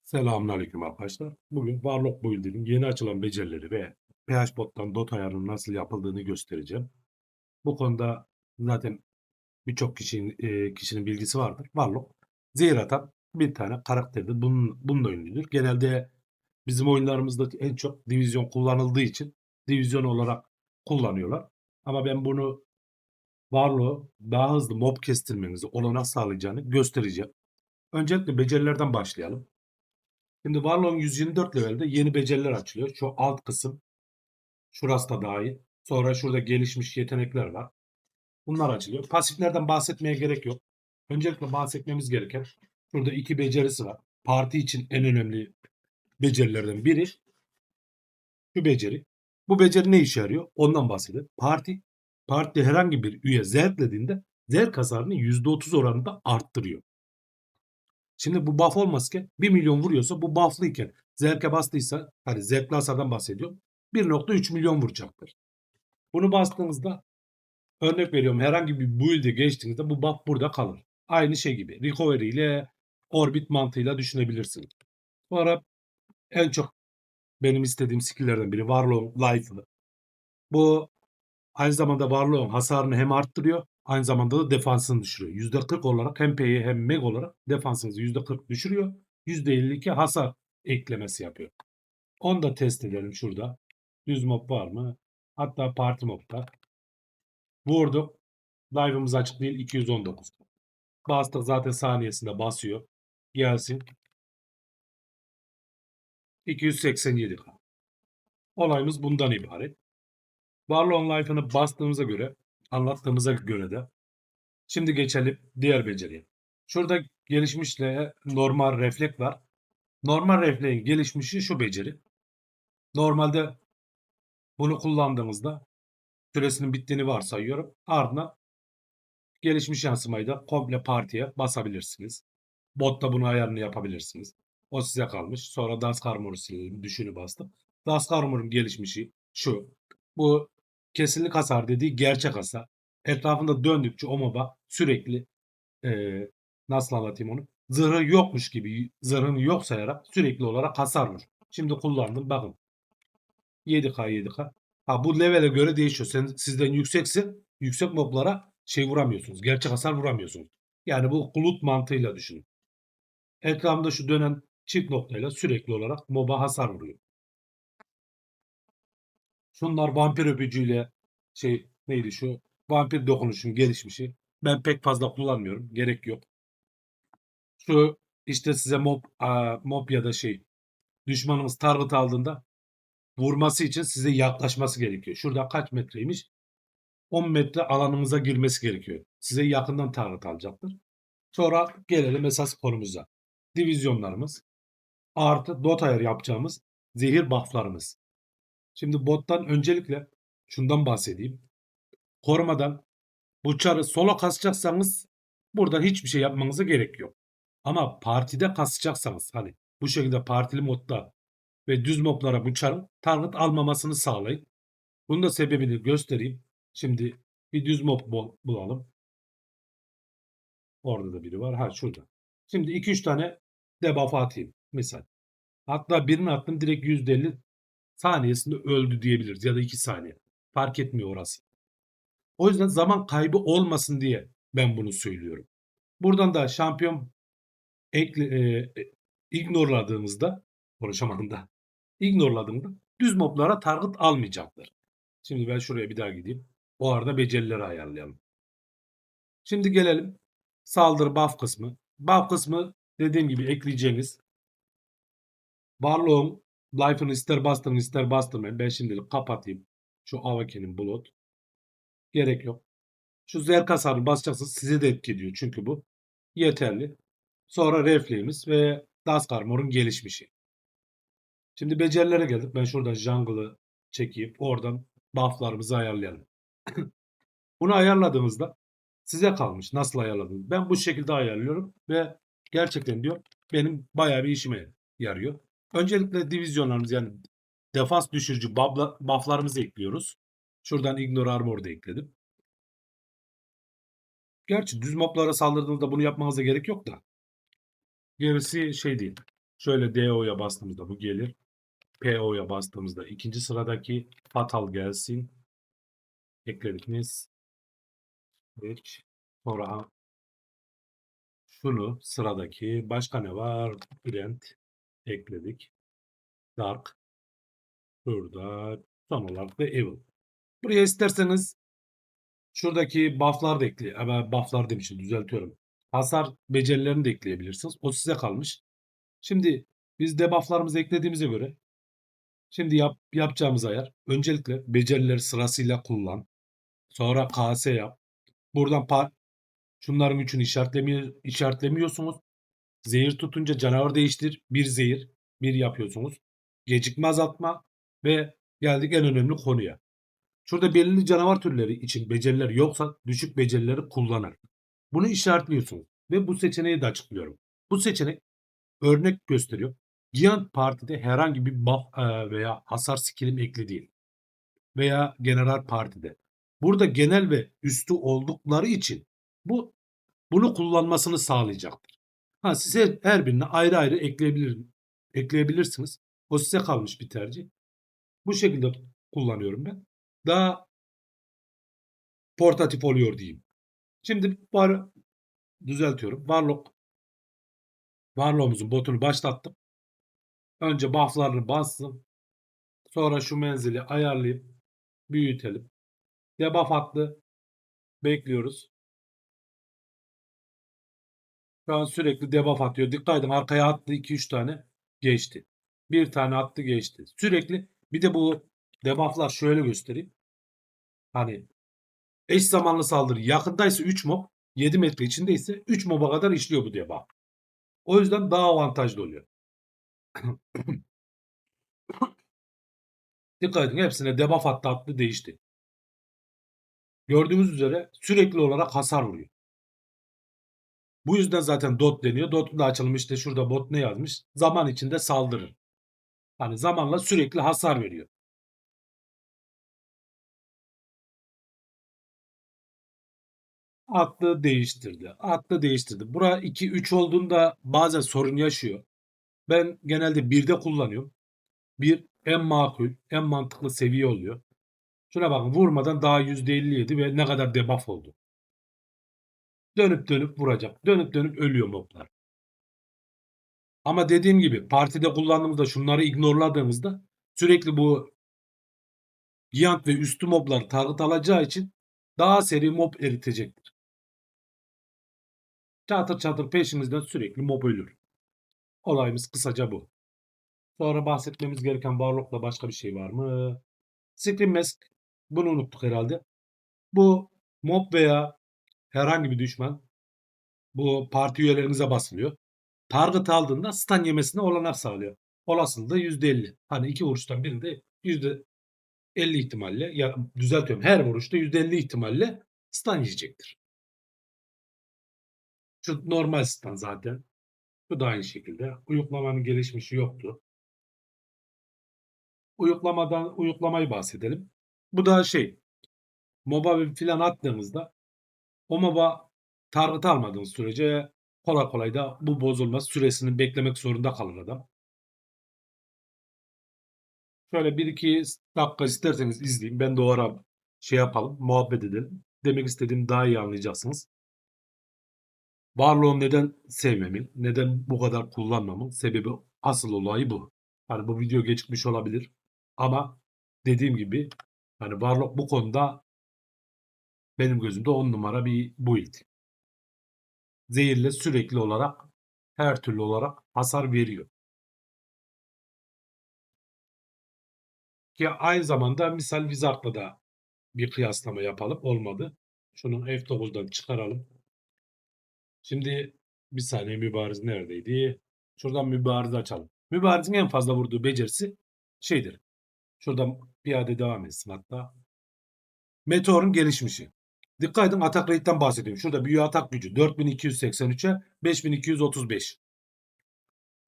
Selamünaleyküm arkadaşlar. Bugün Warlock Builder'in yeni açılan becerileri ve PHBot'tan dot ayarının nasıl yapıldığını göstereceğim. Bu konuda zaten birçok kişinin bilgisi vardır. Warlock, zehir atan bir tane karakterdir. Bununla ünlüdür. Genelde bizim oyunlarımızda en çok divizyon kullanıldığı için divizyon olarak kullanıyorlar. Ama ben bunu Warlock'u daha hızlı mob kestirmenizi olanak sağlayacağını göstereceğim. Öncelikle becerilerden başlayalım. Şimdi Warlock'un 124 levelde yeni beceriler açılıyor. Şu alt kısım, şurası da dahil. Sonra şurada gelişmiş yetenekler var. Bunlar açılıyor. Pasiflerden bahsetmeye gerek yok. Öncelikle bahsetmemiz gereken şurada iki becerisi var. Parti için en önemli becerilerden biri şu beceri. Bu beceri ne işe yarıyor? Ondan bahsedelim. Partide herhangi bir üye zerklediğinde zerk hasarını %30 oranında arttırıyor. Şimdi bu buff olmazken 1 milyon vuruyorsa bu bufflıyken zerke bastıysa hani zerkli hasardan bahsediyorum. 1,3 milyon vuracaktır. Bunu bastığınızda örnek veriyorum herhangi bir build'e geçtiğinizde bu buff burada kalır. Aynı şey gibi. Recovery ile orbit mantığıyla düşünebilirsiniz. Bu ara en çok benim istediğim skill'lerden biri Warlock'un Life'ı. Bu aynı zamanda Warlock'un hasarını hem arttırıyor aynı zamanda da defansını düşürüyor. %40 olarak hem PE hem MEG olarak defansınızı %40 düşürüyor. %52 hasar eklemesi yapıyor. Onu da test edelim şurada. Düz mob var mı? Hatta parti mob'da. Vurduk. Live'ımız açık değil. 219. Bastık zaten saniyesinde basıyor. Gelsin. 287. Olayımız bundan ibaret. Warlock'un Life'ını bastığımıza göre, anlattığımıza göre de şimdi geçelim diğer beceriye. Şurada gelişmişle normal refleks var. Normal refleksin gelişmişi şu beceri. Normalde bunu kullandığımızda süresinin bittiğini varsayıyorum. Ardından gelişmiş yansımayı da komple partiye basabilirsiniz. Botta bunu ayarını yapabilirsiniz. O size kalmış. Sonra Dusk Armor'u silelim. Düşünü bastım. Dusk Armor'un gelişmişi şu. Bu kesinlik hasar dediği gerçek hasar. Etrafında döndükçe o moba sürekli nasıl anlatayım onu? Zırhı yokmuş gibi zırhını yok sayarak sürekli olarak hasar vurur. Şimdi kullandım. Bakın 7K 7K. Ha bu levele göre değişiyor. Sizden yüksekse yüksek moblara şey vuramıyorsunuz. Gerçek hasar vuramıyorsunuz. Yani bu kulut mantığıyla düşünün. Ekranda şu dönen çift noktayla sürekli olarak moba hasar vuruyor. Şunlar vampir öpücüğüyle şey neydi şu vampir dokunuşun gelişmişi. Ben pek fazla kullanmıyorum. Gerek yok. Şu işte size mob ya da şey düşmanımız target aldığında vurması için size yaklaşması gerekiyor. Şurada kaç metreymiş? 10 metre alanımıza girmesi gerekiyor. Size yakından target alacaktır. Sonra gelelim esas konumuza. Divizyonlarımız artı dot ayar yapacağımız zehir bufflarımız. Şimdi bottan öncelikle şundan bahsedeyim. Korumadan bu çarı sola kasacaksanız burada hiçbir şey yapmanıza gerek yok. Ama partide kasacaksanız hani bu şekilde partili modda ve düz moblara bu çarın target almamasını sağlayın. Bunun da sebebini göstereyim. Şimdi bir düz mob bulalım. Orada da biri var. Ha şurada. Şimdi 2-3 tane debuff atayım. Misal. Hatta birini attım direkt %50 saniyesinde öldü diyebiliriz. Ya da 2 saniye. Fark etmiyor orası. O yüzden zaman kaybı olmasın diye ben bunu söylüyorum. Buradan da şampiyon ignoreladığımızda konuşamadım da ignoreladığımda düz moblara target almayacaktır. Şimdi ben şuraya bir daha gideyim. O arada becerileri ayarlayalım. Şimdi gelelim saldırı buff kısmı. Buff kısmı dediğim gibi ekleyeceğiniz Warlock'un life'ını ister bastırın ister bastırmayın. Ben şimdilik kapatayım. Şu Avaki'nin bulut. Gerek yok. Şu zerk hasarını basacaksınız. Size de etki ediyor. Çünkü bu yeterli. Sonra refleğimiz ve Dusk Armor'un gelişmişi. Şimdi becerilere geldik. Ben şuradan jungle'ı çekeyim. Oradan buff'larımızı ayarlayalım. Bunu ayarladığımızda size kalmış. Nasıl ayarladığınız. Ben bu şekilde ayarlıyorum ve gerçekten diyor benim bayağı bir işime yarıyor. Öncelikle divizyonlarımız yani defans düşürücü buff'larımızı ekliyoruz. Şuradan Ignore Armor da ekledim. Gerçi düz moblara saldırdığınızda bunu yapmanıza gerek yok da. Gerisi şey değil. Şöyle DO'ya bastığımızda bu gelir. PO'ya bastığımızda ikinci sıradaki Fatal gelsin. Ekledik mi? Hiç. Sonra şunu sıradaki başka ne var? Brand ekledik. Dark. Burada son olarak da Evil. Buraya isterseniz şuradaki buff'lar da buff'lar demişim, düzeltiyorum. Hasar becerilerini de ekleyebilirsiniz. O size kalmış. Şimdi biz debuff'larımızı eklediğimize göre şimdi yapacağımız ayar öncelikle becerileri sırasıyla kullan. Sonra KS yap. Buradan şunların üçünü işaretlemiyorsunuz. Zehir tutunca canavar değiştir. Bir zehir. Bir yapıyorsunuz. Gecikme azaltma ve geldik en önemli konuya. Şurada belirli canavar türleri için beceriler yoksa düşük becerileri kullanır. Bunu işaretliyorsunuz ve bu seçeneği de açıklıyorum. Bu seçenek örnek gösteriyor. Giant Parti'de herhangi bir buff veya hasar skillim ekli değil. Veya General Parti'de. Burada genel ve üstü oldukları için bunu kullanmasını sağlayacaktır. Ha, size her birine ayrı ayrı ekleyebilirsiniz. O size kalmış bir tercih. Bu şekilde kullanıyorum ben. Daha portatif oluyor diyeyim. Şimdi düzeltiyorum. Warlock'umuzun botunu başlattım. Önce buff'larını bastım. Sonra şu menzili ayarlayıp büyütelim. Debuff attı. Bekliyoruz. Şu an sürekli debuff atıyor. Dikkat edin, arkaya attı 2-3 tane. Geçti. Bir tane attı, geçti. Sürekli bir de bu debuff'lar şöyle göstereyim. Hani eş zamanlı saldırı yakındaysa 3 mob, 7 metre içindeyse 3 mob'a kadar işliyor bu debuff. O yüzden daha avantajlı oluyor. Dikkat edin, hepsine debuff attı değişti. Gördüğünüz üzere sürekli olarak hasar vuruyor. Bu yüzden zaten dot deniyor. Dot'un da açılımı işte şurada, bot ne yazmış? Zaman içinde saldırır. Hani zamanla sürekli hasar veriyor. Attı değiştirdi. Attı değiştirdi. Bura 2-3 olduğunda bazen sorun yaşıyor. Ben genelde 1'de kullanıyorum. 1 en makul, en mantıklı seviye oluyor. Şuna bakın, vurmadan daha %57 ve ne kadar debuff oldu. Dönüp dönüp vuracak. Dönüp dönüp ölüyor moblar. Ama dediğim gibi partide kullandığımızda, şunları ignorladığımızda sürekli bu Giant ve üstü moblar target alacağı için daha seri mob eritecektir. Çatır çatır peşimizden sürekli mob ölür. Olayımız kısaca bu. Sonra bahsetmemiz gereken Warlock'la başka bir şey var mı? Scream Mask. Bunu unuttuk herhalde. Bu mob veya herhangi bir düşman bu parti üyelerinize basılıyor. Target aldığında stun yemesine olanak sağlıyor. Olasılığı da %50. Hani iki vuruştan birinde %50 ihtimalle, ya düzeltiyorum, her vuruşta %50 ihtimalle stun yiyecektir. Şu normal stun zaten. Bu da aynı şekilde. Uyuklamanın gelişmişi yoktu. Uyuklamayı bahsedelim. Bu da MOBA filan attığımızda o MOBA target almadığınız sürece kolay kolay da bu bozulmaz. Süresini beklemek zorunda kalır adam. Şöyle 1-2 dakika isterseniz izleyin. Ben de o ara yapalım, muhabbet edelim. Demek istediğimi daha iyi anlayacaksınız. Barlow'u neden sevmemin, neden bu kadar kullanmamın sebebi, asıl olayı bu. Hani bu video gecikmiş olabilir ama dediğim gibi hani Warlock bu konuda benim gözümde 10 numara bir build. Zehirle sürekli olarak, her türlü olarak hasar veriyor. Ki aynı zamanda misal Wizard'la da bir kıyaslama yapalım. Olmadı. Şunu F9'dan çıkaralım. Şimdi bir saniye, mübariz neredeydi? Şuradan mübarizi açalım. Mübarizin en fazla vurduğu becerisi şeydir. Şuradan piyade devam etsin hatta. Meteor'un gelişmişi. Dikkat edin, atak rate'den bahsediyorum. Şurada büyü atak gücü 4283'e 5235.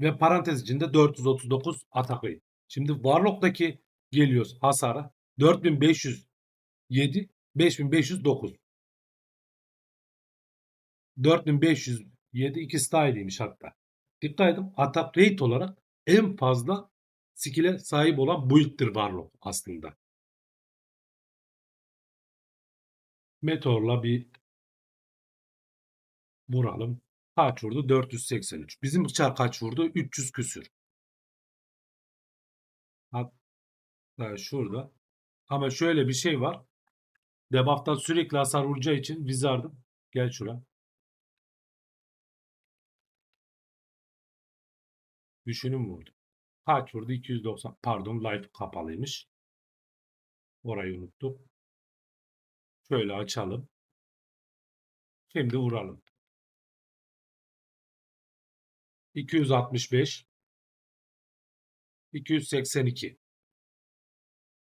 Ve parantez içinde 439 atak rate. Şimdi Warlock'taki geliyoruz hasara 4507, 5509. 4507 ikisi de aynıymış hatta. Dikkat edin, atak rate olarak en fazla skill'e sahip olan build'dir Warlock aslında. Meteor'la bir vuralım. Kaç vurdu? 483. Bizim Bıçar kaç vurdu? 300 küsür. Hatta şurada. Ama şöyle bir şey var. Debuff'tan sürekli hasar vuracağı için Wizard'ım. Gel şura. Düşünün vurdu. Kaç vurdu? 290. Pardon, life kapalıymış. Orayı unuttuk. Şöyle açalım. Şimdi vuralım. 265. 282.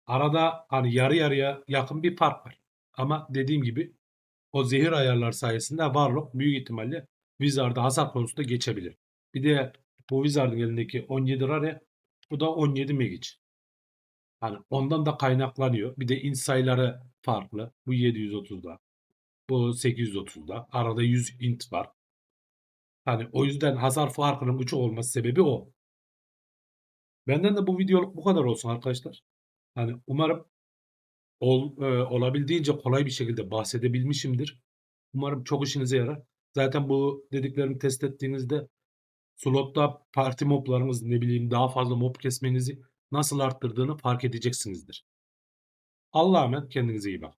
Arada hani yarı yarıya yakın bir fark var. Ama dediğim gibi o zehir ayarlar sayesinde Warlock büyük ihtimalle Wizard'ı hasar konusunda geçebilir. Bir de bu Wizard'ın elindeki 17 Rare, bu da 17 Mage. Hani ondan da kaynaklanıyor. Bir de int sayıları farklı. Bu 730'da. Bu 830'da. Arada 100 int var. Hani o yüzden hasar farkının uçuk olması sebebi o. Benden de bu videoluk bu kadar olsun arkadaşlar. Hani umarım olabildiğince kolay bir şekilde bahsedebilmişimdir. Umarım çok işinize yarar. Zaten bu dediklerimi test ettiğinizde slotta parti moblarınız, ne bileyim, daha fazla mob kesmenizi nasıl arttırdığını fark edeceksinizdir. Allah'a emanet, kendinize iyi bakın.